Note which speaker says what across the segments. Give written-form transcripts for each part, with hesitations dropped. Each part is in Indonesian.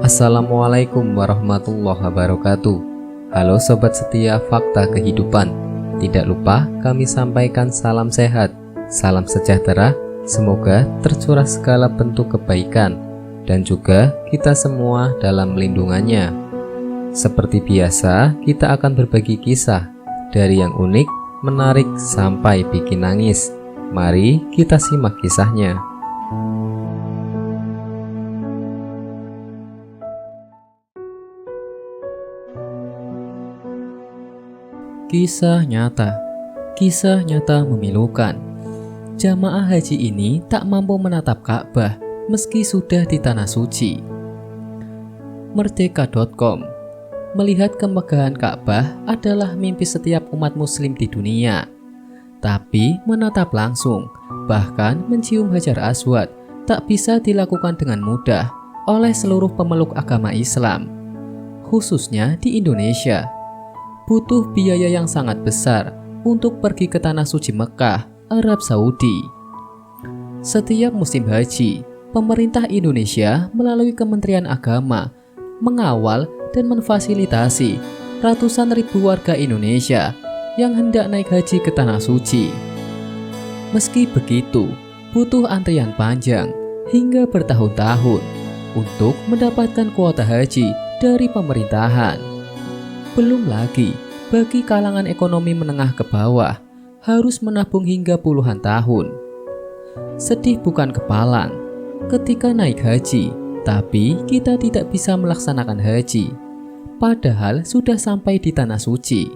Speaker 1: Assalamualaikum warahmatullahi wabarakatuh. Halo sobat setia Fakta Kehidupan. Tidak lupa kami sampaikan salam sehat, salam sejahtera. Semoga tercurah segala bentuk kebaikan dan juga kita semua dalam lindungannya. Seperti biasa, kita akan berbagi kisah dari yang unik, menarik sampai bikin nangis. Mari kita simak kisahnya. Kisah nyata memilukan. Jamaah haji ini tak mampu menatap Ka'bah meski sudah di tanah suci. Merdeka.com. Melihat kemegahan Ka'bah adalah mimpi setiap umat muslim di dunia. Tapi menatap langsung, bahkan mencium Hajar Aswad tak bisa dilakukan dengan mudah oleh seluruh pemeluk agama Islam, khususnya di Indonesia. Butuh biaya yang sangat besar untuk pergi ke tanah suci Mekah, Arab Saudi. Setiap musim haji, pemerintah Indonesia melalui Kementerian Agama mengawal dan memfasilitasi ratusan ribu warga Indonesia yang hendak naik haji ke tanah suci. Meski begitu, butuh antrian panjang hingga bertahun-tahun untuk mendapatkan kuota haji dari pemerintahan. Belum lagi, bagi kalangan ekonomi menengah ke bawah, harus menabung hingga puluhan tahun. Sedih bukan kepalang ketika naik haji, tapi kita tidak bisa melaksanakan haji, padahal sudah sampai di tanah suci.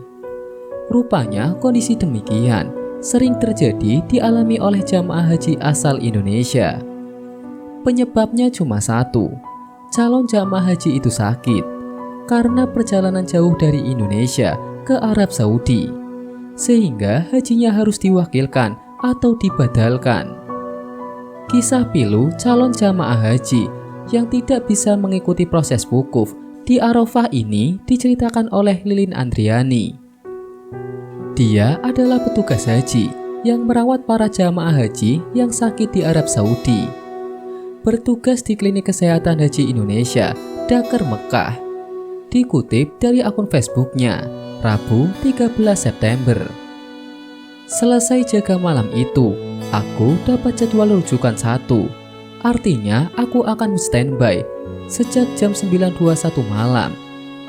Speaker 1: Rupanya kondisi demikian sering terjadi dialami oleh jamaah haji asal Indonesia. Penyebabnya cuma satu, calon jamaah haji itu sakit karena perjalanan jauh dari Indonesia ke Arab Saudi, sehingga hajinya harus diwakilkan atau dibadalkan. Kisah pilu calon jamaah haji yang tidak bisa mengikuti proses wukuf di Arafah ini diceritakan oleh Lilin Andriani. Dia adalah petugas haji yang merawat para jamaah haji yang sakit di Arab Saudi. Bertugas di Klinik Kesehatan Haji Indonesia, Dakar, Mekah. Dikutip dari akun Facebooknya, Rabu 13 September. Selesai jaga malam itu, aku dapat jadwal rujukan 1. Artinya aku akan standby sejak jam 9.21 malam.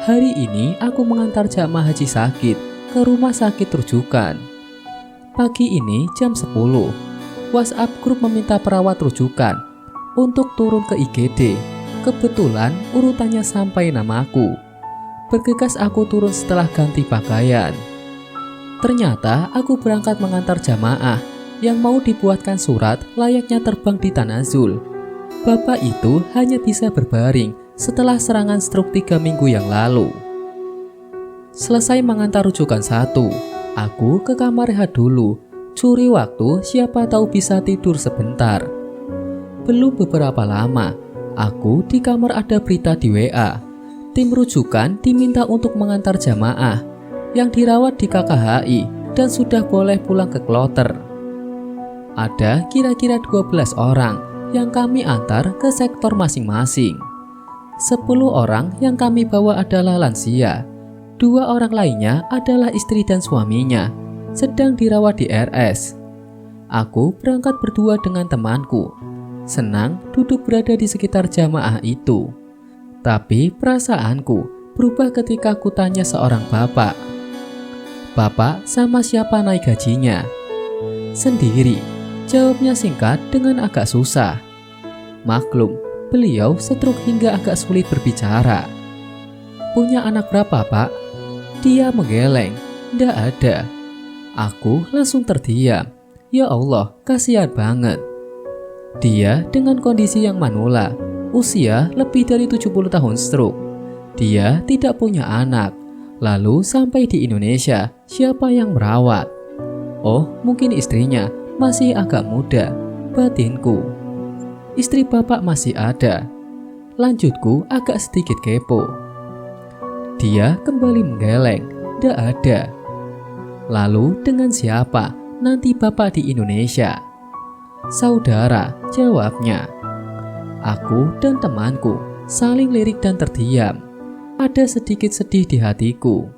Speaker 1: Hari ini aku mengantar jamaah haji sakit ke rumah sakit rujukan. Pagi ini jam 10, WhatsApp grup meminta perawat rujukan untuk turun ke IGD. Kebetulan urutannya sampai namaku. Bergegas aku turun setelah ganti pakaian. Ternyata aku berangkat mengantar jamaah yang mau dibuatkan surat layaknya terbang di Tanazul. Bapak itu hanya bisa berbaring setelah serangan stroke 3 minggu yang lalu. Selesai mengantar rujukan 1, aku ke kamar rehat dulu, curi waktu siapa tahu bisa tidur sebentar. Belum beberapa lama, aku di kamar ada berita di WA. Tim rujukan diminta untuk mengantar jamaah yang dirawat di KKHI dan sudah boleh pulang ke kloter. Ada kira-kira 12 orang yang kami antar ke sektor masing-masing. 10 orang yang kami bawa adalah lansia. 2 orang lainnya adalah istri dan suaminya, sedang dirawat di RS. Aku berangkat berdua dengan temanku. Senang duduk berada di sekitar jamaah itu. Tapi perasaanku berubah ketika aku tanya seorang bapak. Bapak sama siapa naik hajinya? Sendiri, jawabnya singkat dengan agak susah. Maklum, beliau stroke hingga agak sulit berbicara. Punya anak berapa, Pak? Dia menggeleng. Nggak ada. Aku langsung terdiam. Ya Allah, kasihan banget. Dia dengan kondisi yang manula, usia lebih dari 70 tahun stroke. Dia tidak punya anak. Lalu sampai di Indonesia, siapa yang merawat? Oh, mungkin istrinya masih agak muda, batinku. Istri bapak masih ada. Lanjutku agak sedikit kepo. Dia kembali menggeleng, tidak ada. Lalu dengan siapa? Nanti bapak di Indonesia. Saudara, jawabnya. Aku dan temanku saling lirik dan terdiam. Ada sedikit sedih di hatiku.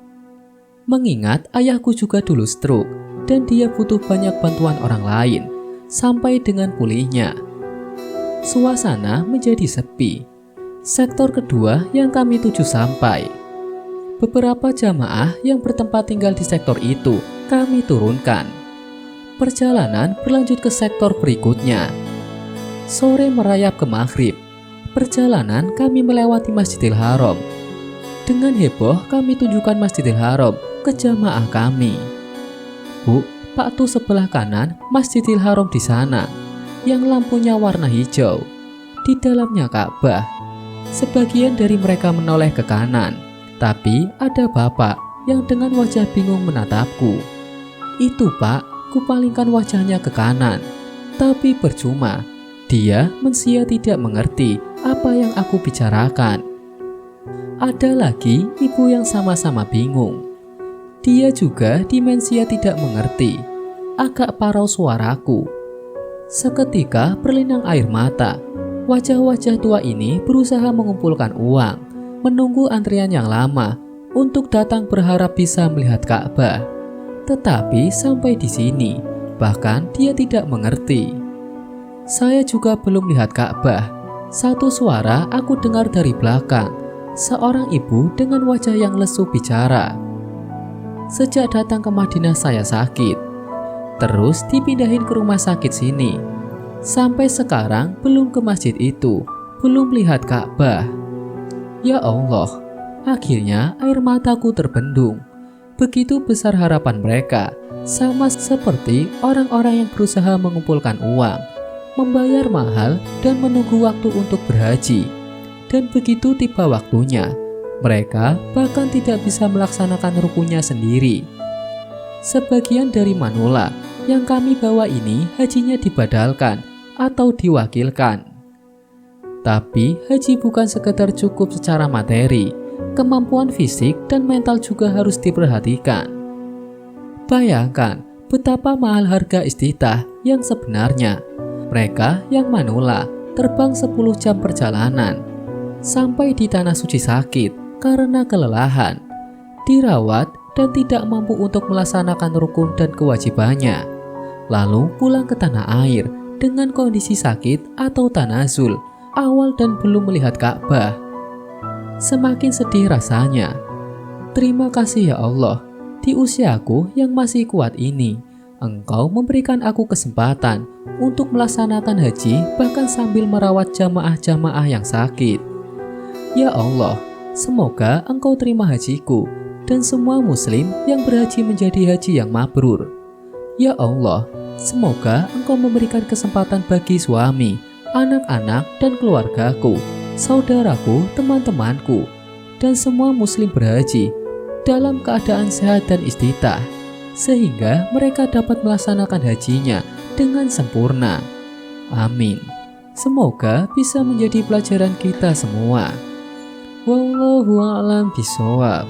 Speaker 1: Mengingat ayahku juga dulu stroke dan dia butuh banyak bantuan orang lain sampai dengan pulihnya. Suasana menjadi sepi. Sektor kedua yang kami tuju sampai. Beberapa jamaah yang bertempat tinggal di sektor itu kami turunkan. Perjalanan berlanjut ke sektor berikutnya. Sore merayap ke maghrib. Perjalanan kami melewati Masjidil Haram. Dengan heboh kami tunjukkan Masjidil Haram ke jamaah kami. Bu, Pak tuh sebelah kanan Masjidil Haram di sana, yang lampunya warna hijau. Di dalamnya Ka'bah. Sebagian dari mereka menoleh ke kanan, tapi ada bapak yang dengan wajah bingung menatapku. Itu Pak, kupalingkan wajahnya ke kanan, tapi percuma. Dia mensia tidak mengerti apa yang aku bicarakan. Ada lagi ibu yang sama-sama bingung. Dia juga dimensia tidak mengerti. Agak parau suaraku. Seketika berlinang air mata. Wajah-wajah tua ini berusaha mengumpulkan uang, menunggu antrian yang lama untuk datang berharap bisa melihat Ka'bah. Tetapi sampai di sini, bahkan dia tidak mengerti. Saya juga belum lihat Ka'bah. Satu suara aku dengar dari belakang. Seorang ibu dengan wajah yang lesu bicara. Sejak datang ke Madinah saya sakit. Terus dipindahin ke rumah sakit sini. Sampai sekarang belum ke masjid itu. Belum lihat Ka'bah. Ya Allah, akhirnya air mataku terbendung. Begitu besar harapan mereka. Sama seperti orang-orang yang berusaha mengumpulkan uang, membayar mahal dan menunggu waktu untuk berhaji. Dan begitu tiba waktunya, mereka bahkan tidak bisa melaksanakan rukunnya sendiri. Sebagian dari manula yang kami bawa ini hajinya dibadalkan atau diwakilkan. Tapi haji bukan sekedar cukup secara materi, kemampuan fisik dan mental juga harus diperhatikan. Bayangkan betapa mahal harga istitah yang sebenarnya. Mereka yang manula terbang 10 jam perjalanan, sampai di tanah suci sakit karena kelelahan, dirawat dan tidak mampu untuk melaksanakan rukun dan kewajibannya, lalu pulang ke tanah air dengan kondisi sakit atau tanazul awal dan belum melihat Ka'bah. Semakin sedih rasanya. Terima kasih ya Allah, di usiaku yang masih kuat ini, Engkau memberikan aku kesempatan untuk melaksanakan haji bahkan sambil merawat jamaah-jamaah yang sakit. Ya Allah, semoga Engkau terima hajiku dan semua muslim yang berhaji menjadi haji yang mabrur. Ya Allah, semoga Engkau memberikan kesempatan bagi suami, anak-anak dan keluargaku, saudaraku, teman-temanku, dan semua muslim berhaji dalam keadaan sehat dan istitah, sehingga mereka dapat melaksanakan hajinya dengan sempurna. Amin. Semoga bisa menjadi pelajaran kita semua. Wallahu a'lam bishawab.